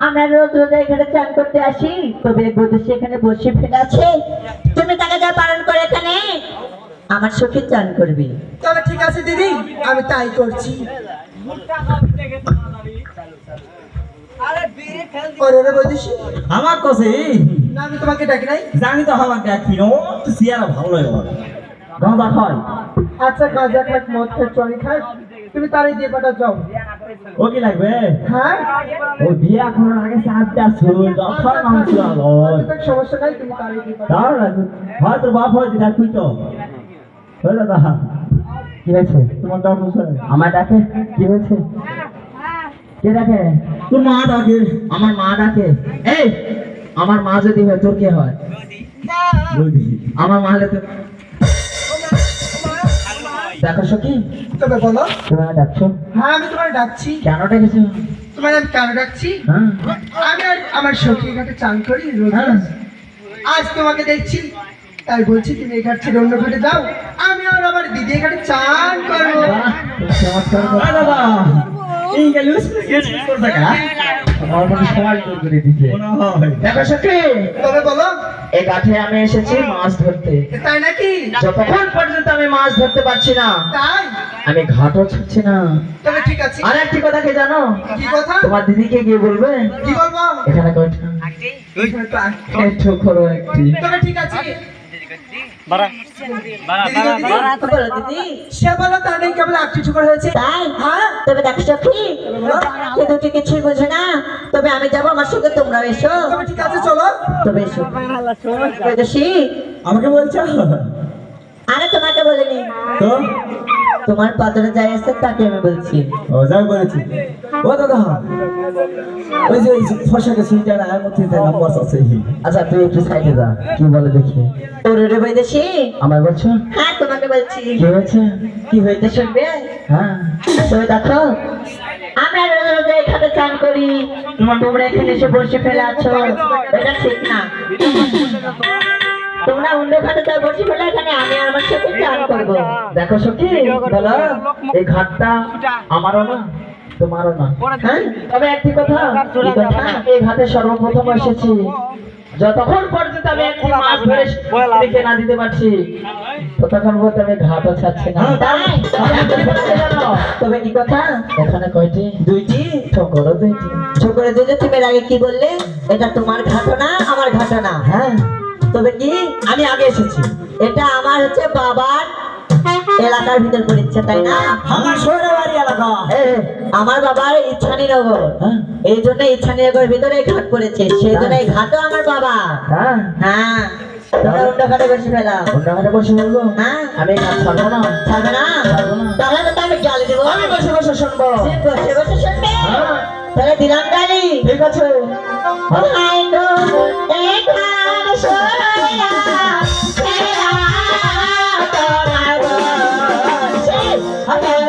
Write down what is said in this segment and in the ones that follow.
আমরা রোজ রোজ এখানে চান করতে আসি, তবে বধূ এখানে বসে ফেলে আছে, তুমি তাকে যা পালন করে এখানে আমার সখী চান করবি। তবে ঠিক আছে দিদি, আমি তাই করছি। আমার কাছে না, আমি তোমাকে ডাকি নাই। জানি তো আমার ডাকি নো তো সিয়ারা ভালো লাগে গাঁজা খাই। আচ্ছা গাঁজা খাক, মদ খাক, চড়ি খাক, তুমি তারই দিয়ে পাঠা যাও। ও কি লাগবে? হ্যাঁ, ও বিয়া করার আগে চারটা সুর দশটা মাংস আলো সমস্যা নাই, তুমি তারই দিয়ে পাঠা। দাও না হয় তোর বাপ হয় দিদা তুই তো হয়ে দাদা কি হয়েছে? তোমার ডাক আমার ডাকে কি হয়েছে? কে ডাকে? তোর মা ডাকে। আমার মা ডাকে। এই আমার মা যদি হয় তোর কে হয়? আমার মা হলে তো দেখো সখী, তবে বলো। তুমি আমায় ডাকছো? হ্যাঁ আমি তোমার ডাকছি। কেন ডেকেছো? তোমার আমি কেন ডাকছি? হ্যাঁ আমি আর আমার সখী ঘাটে চান করি রোজ হ্যাঁ। রোজ। আজ তোমাকে দেখছি তাই বলছি তুমি এই ঘাট ছেড়ে অন্য ঘাটে যাও, আমি আর আমার দিদি এই ঘাটে চান করবো। বাহ, তুমি চমৎকার কথা। দাদা এই গেল আমার মনে সবাই জোর করে দিছে। দেখো সখী, তবে বলো। এই ঘাটে আমি এসেছি মাছ ধরতে। তাই নাকি? যতক্ষণ পর্যন্ত আমি মাছ ধরতে পারছি না, তাই? আমি ঘাটও ছাড়ছি না। তবে ঠিক আছে। আর একটি কথা কি জানো? কি কথা? তোমার দিদিকে গিয়ে বলবে কি বলবো? এখানে কয়টা একটু করো একটি। তবে ঠিক আছে। বলো দিদি। সে বলো তার নেই কেবল একটি ঠুকর হয়েছে। তাই? হ্যাঁ। তবে দেখো সখী, সে দুটি কিছুই বোঝে না। তবে আমি যাবো, আমার সঙ্গে তোমরাও এসো। তবে ঠিক আছে চলো। তবে এসো। বৈদেশী, আমাকে বলছো? আরে তোমাকে বলিনি, তো তোমার পাদরে যাই আছে তাকে আমি বলছি। ও যাই বলেছি। ও দাদা, ওই যে ফসাকে সুইটার আর মধ্যে নাম্বার আছে। আচ্ছা তুই একটু সাইডে যা, কি বলে দেখি। ওরে রে বৈদেশী, আমায় বলছো? হ্যাঁ তোমাকে বলছি। কি হয়েছে? কি হইতে শুনবে? হ্যাঁ তবে দেখো, আমরা রোজ রোজ এখানে চান করি, তোমরা এখানে এসে বসে ফেলে আছো, এটা ঠিক না। তোমরা অন্য ঘাটে তাই বসে ফেলে, এখানে আমি আর আমার সাথে চান করবো। দেখো সখী, বলো এই ঘাটটা আমারও না তোমারও না। হ্যাঁ? তবে একটি কথা, কি কথা? এই ঘাটে সর্বপ্রথম এসেছি, যতক্ষণ পর্যন্ত আমি একটি মাছ ধরে রেখে না দিতে পারছি ততক্ষণ পর্যন্ত আমি ঘাটও ছাড়ছি না। তাই? তবে একটি কথা কি জানো? তবে কি কথা? এখানে কয়টি? দুইটি। ঠোকরও দুইটি। ছোকরে দিলে তুমি এর আগে কি বললে? এটা তোমার ঘটনা, আমার ঘটনা। হ্যাঁ তবে কি, আমি আগে এসেছি। এটা আমার হচ্ছে বাবার এলাকার ভিতর পড়ছে, তাই না? আমার শহরে বাড়ি এলাকা। আমার বাবার ইচ্ছানীনগর, হ্যাঁ এই জন্য ইচ্ছানীনগরের ভিতরে এই ঘাট পড়েছে, সেই জন্য এই ঘাটও আমার বাবা। হ্যাঁ হ্যাঁ, তোমরা অন্য ঘাটে বসে ফেলা। অন্য ঘাটে বসে বলবো হ্যাঁ, আমি ঘাট ছাড়বো না। ছাড়বে না? ছাড়বো না। তাহলে তো আমি গালি দেবো। আমি বসে বসে শুনবো। তুমি বসে বসে শুনবে? হ্যাঁ তাহলে দিলাম গালি। ঠিক আছে। হাই গো, এখান সইয়া ফেরা তোমার বসে, হঠাৎ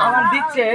আমার দিচ্ছে